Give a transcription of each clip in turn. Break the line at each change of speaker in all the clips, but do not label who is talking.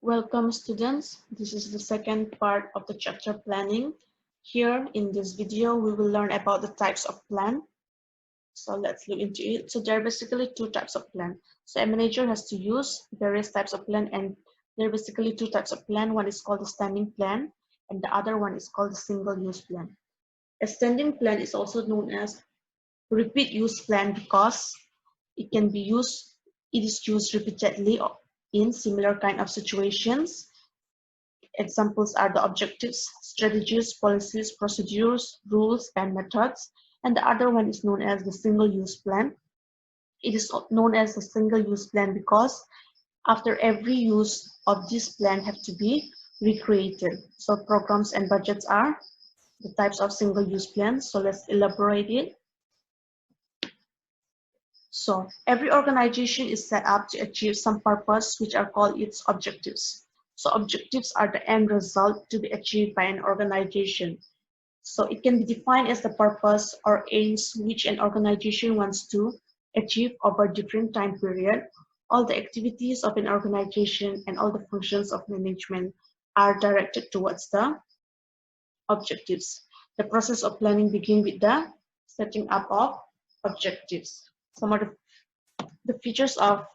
Welcome students. This is the second part of the chapter planning. Here in this video, we will learn about the types of plan. So let's look into it. So there are basically two types of plan. So a manager has to use various types of plan, and there are basically two types of plan. One is called the standing plan and the other one is called the single use plan. A standing plan is also known as repeat use plan because it can be used, it is used repeatedly in similar kind of situations. Examples are the objectives, strategies, policies, procedures, rules, and methods. And the other one is known as the single-use plan. It is known as the single-use plan because after every use of this plan have to be recreated. So programs and budgets are the types of single-use plans. So let's elaborate it. So every organization is set up to achieve some purpose, which are called its objectives. So objectives are the end result to be achieved by an organization. So it can be defined as the purpose or aims which an organization wants to achieve over different time period. All the activities of an organization and all the functions of management are directed towards the objectives. The process of planning begins with the setting up of objectives. Some of the features of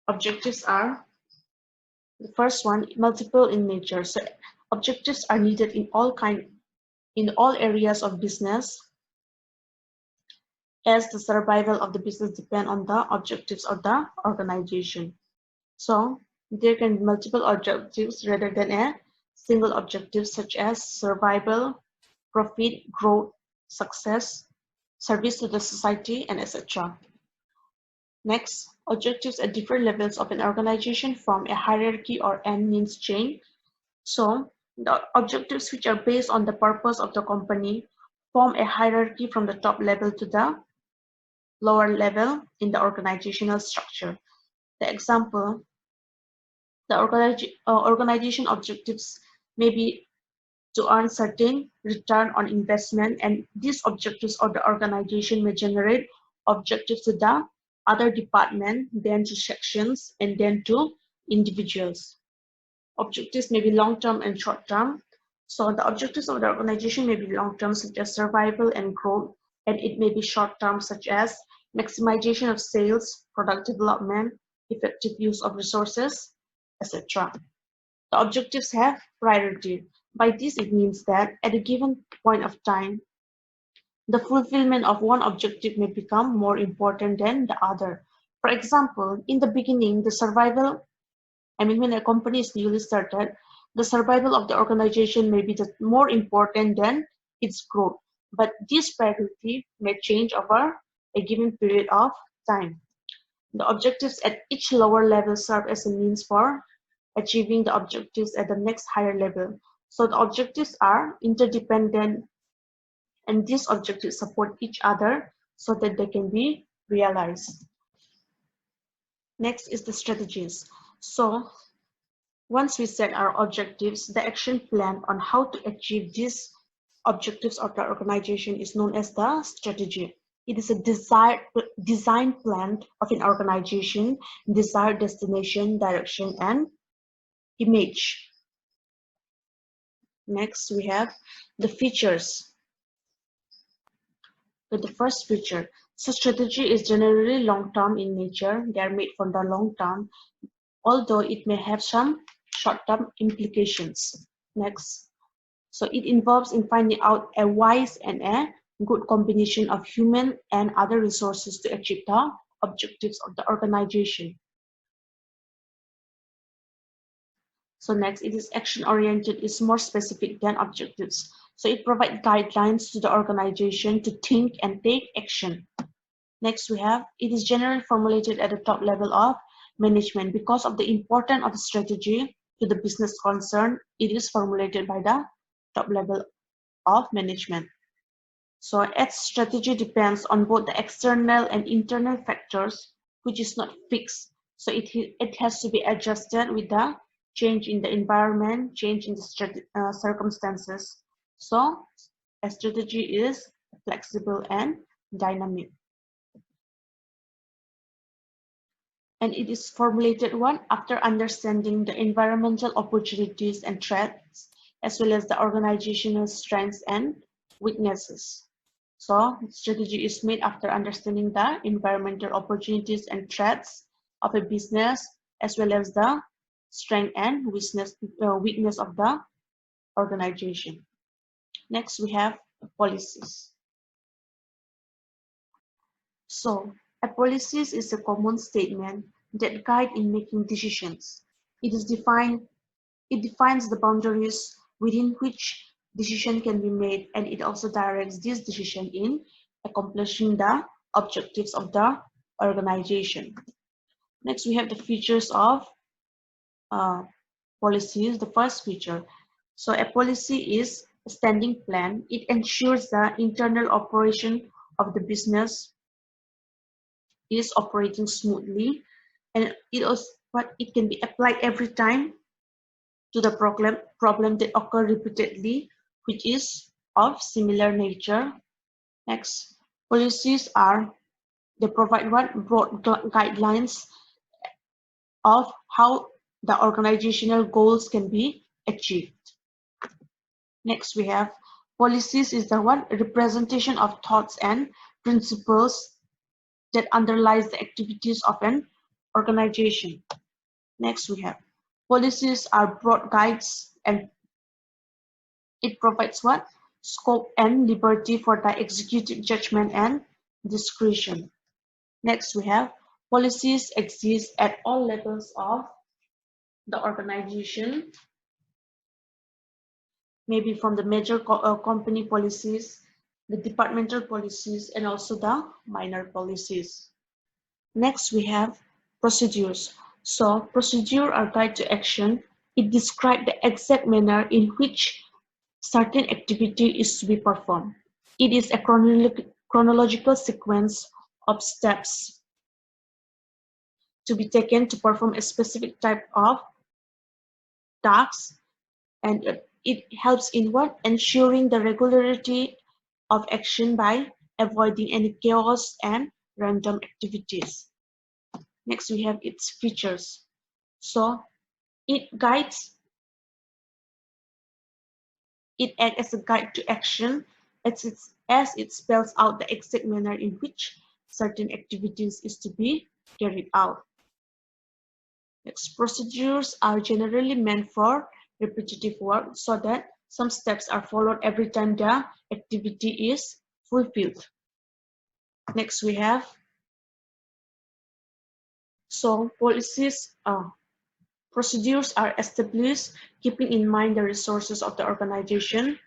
objectives are: the first one, multiple in nature. So objectives are needed in all areas of business, as the survival of the business depend on the objectives of the organization. So there can be multiple objectives rather than a single objective, such as survival, profit, growth, success, service to the society, and etc. Next, objectives at different levels of an organization form a hierarchy or end means chain. So the objectives which are based on the purpose of the company form a hierarchy from the top level to the lower level in the organizational structure. The example, the organization objectives may be to earn certain return on investment, and these objectives of the organization may generate objectives to the other department, then to sections, and then to individuals. Objectives may be long-term and short-term. So the objectives of the organization may be long-term, such as survival and growth, and it may be short-term, such as maximization of sales, product development, effective use of resources, etc. The objectives have priority. By this, it means that at a given point of time, the fulfillment of one objective may become more important than the other. For example, in the beginning, when a company is newly started, the survival of the organization may be more important than its growth. But this priority may change over a given period of time. The objectives at each lower level serve as a means for achieving the objectives at the next higher level. So the objectives are interdependent, and these objectives support each other so that they can be realized. Next is the strategies. So once we set our objectives, the action plan on how to achieve these objectives of the organization is known as the strategy. It is a design plan of an organization, desired destination, direction, and image. Next, we have the features. With the first feature, so strategy is generally long-term in nature. They are made for the long term, although it may have some short-term implications. Next, so it involves in finding out a wise and a good combination of human and other resources to achieve the objectives of the organization. So next, it is action-oriented, is more specific than objectives. So it provides guidelines to the organization to think and take action. Next, we have, it is generally formulated at the top level of management. Because of the importance of the strategy to the business concern, it is formulated by the top level of management. So its strategy depends on both the external and internal factors, which is not fixed. So it has to be adjusted with the change in the environment, change in the circumstances. So a strategy is flexible and dynamic. and it is formulated after understanding the environmental opportunities and threats, as well as the organizational strengths and weaknesses. So strategy is made after understanding the environmental opportunities and threats of a business, as well as the strength and weakness of the organization. Next, we have policies. So, a policy is a common statement that guide in making decisions. It is defined. It defines the boundaries within which decision can be made, and it also directs this decision in accomplishing the objectives of the organization. Next, we have the features of uh, policies. The first feature. So, a policy is a standing plan. It ensures the internal operation of the business is operating smoothly, and it can be applied every time to the problem that occur repeatedly, which is of similar nature. Next, policies they provide broad guidelines of how the organizational goals can be achieved. Next, we have policies is the representation of thoughts and principles that underlies the activities of an organization. Next, we have policies are broad guides, and it provides scope and liberty for the executive judgment and discretion. Next, we have policies exist at all levels of the organization, maybe from the major company policies, the departmental policies, and also the minor policies. Next, we have procedures. So, procedure are guide to action. It describes the exact manner in which certain activity is to be performed. It is a chronological sequence of steps to be taken to perform a specific type of task, and it helps in ensuring the regularity of action by avoiding any chaos and random activities. Next, we have its features. So it acts as a guide to action as it spells out the exact manner in which certain activities is to be carried out. Next, procedures are generally meant for repetitive work so that some steps are followed every time the activity is fulfilled. Next, we have procedures are established keeping in mind the resources of the organization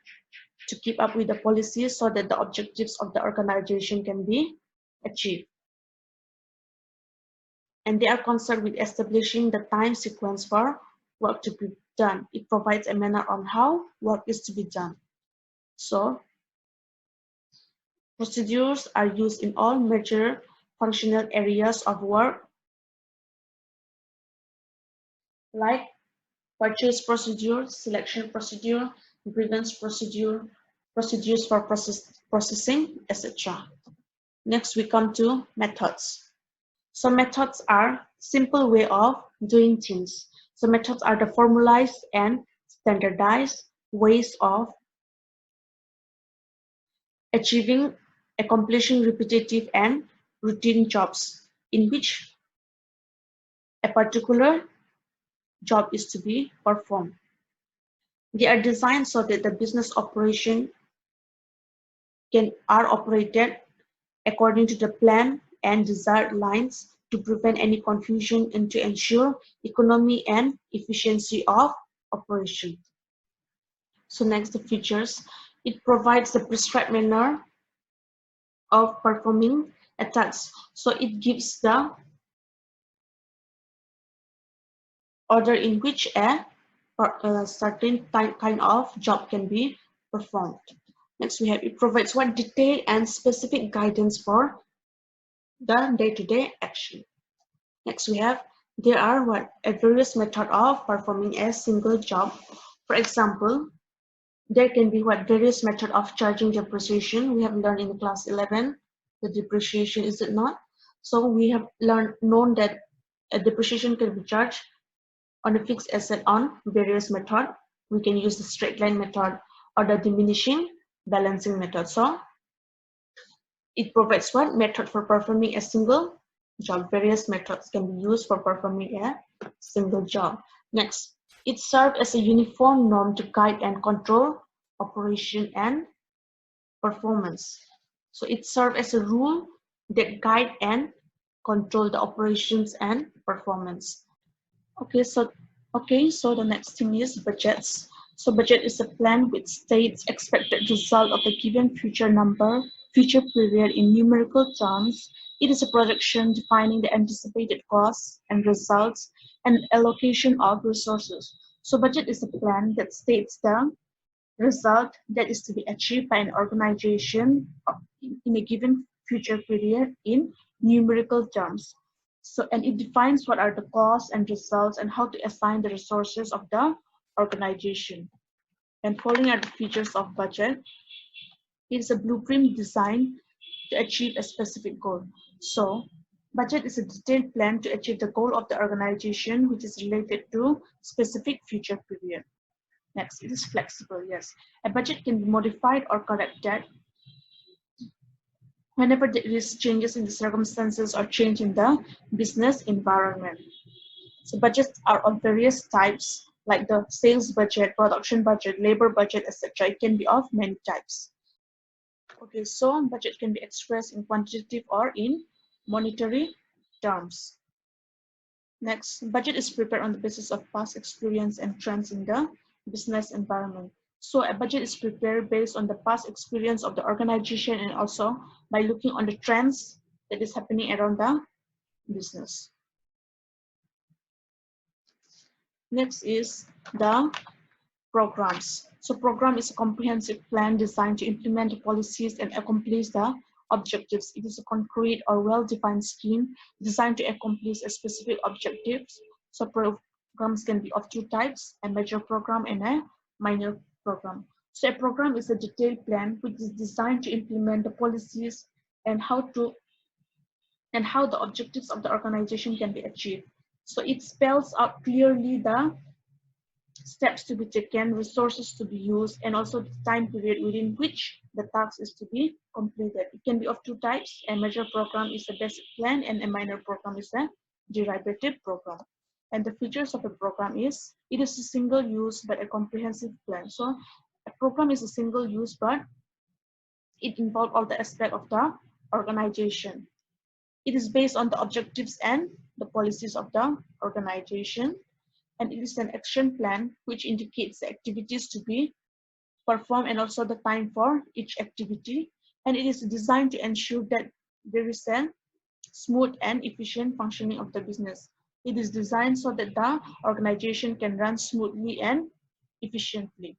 to keep up with the policies so that the objectives of the organization can be achieved. And they are concerned with establishing the time sequence for work to be done. It provides a manner on how work is to be done. So, procedures are used in all major functional areas of work, like purchase procedure, selection procedure, grievance procedure, procedures for processing, etc. Next, we come to methods. So methods are simple way of doing things. So methods are the formalized and standardized ways of accomplishing repetitive and routine jobs in which a particular job is to be performed. They are designed so that the business operation are operated according to the plan and desired lines to prevent any confusion and to ensure economy and efficiency of operation. So next, the features. It provides the prescribed manner of performing a task. So it gives the order in which a certain kind of job can be performed. Next, we have it provides detailed and specific guidance for the day-to-day action. Next, we have there are various methods of performing a single job. For example, there can be various methods of charging depreciation. We have learned in class 11 the depreciation, is it not? So we have known that A depreciation can be charged on a fixed asset on various methods. We can use the straight line method or the diminishing balancing method. So it provides what method for performing a single job. Various methods can be used for performing a single job. Next, it serves as a uniform norm to guide and control operation and performance. So it serves as a rule that guide and control the operations and performance. Okay, so the next thing is budgets. So budget is a plan which states expected result of a given future period in numerical terms. It is a projection defining the anticipated costs and results and allocation of resources. So budget is a plan that states the result that is to be achieved by an organization in a given future period in numerical terms. So, and it defines what are the costs and results and how to assign the resources of the organization. And following are the features of budget. It is a blueprint designed to achieve a specific goal. So, budget is a detailed plan to achieve the goal of the organization which is related to specific future period. Next, it is flexible, yes. A budget can be modified or corrected whenever there is changes in the circumstances or change in the business environment. So budgets are of various types, like the sales budget, production budget, labor budget, etc. It can be of many types. Okay, so budget can be expressed in quantitative or in monetary terms. Next, budget is prepared on the basis of past experience and trends in the business environment. So a budget is prepared based on the past experience of the organization and also by looking on the trends that is happening around the business. Next is the programs. So program is a comprehensive plan designed to implement the policies and accomplish the objectives. It is a concrete or well-defined scheme designed to accomplish a specific objectives. So programs can be of two types, a major program and a minor program. So a program is a detailed plan which is designed to implement the policies and how the objectives of the organization can be achieved. So it spells out clearly the steps to be taken, resources to be used, and also the time period within which the task is to be completed. It can be of two types. A major program is a basic plan and a minor program is a derivative program. And the features of a program is, it is a single use but a comprehensive plan. So a program is a single use but it involves all the aspects of the organization. It is based on the objectives and the policies of the organization. And it is an action plan which indicates the activities to be performed and also the time for each activity. And it is designed to ensure that there is a smooth and efficient functioning of the business. It is designed so that the organization can run smoothly and efficiently.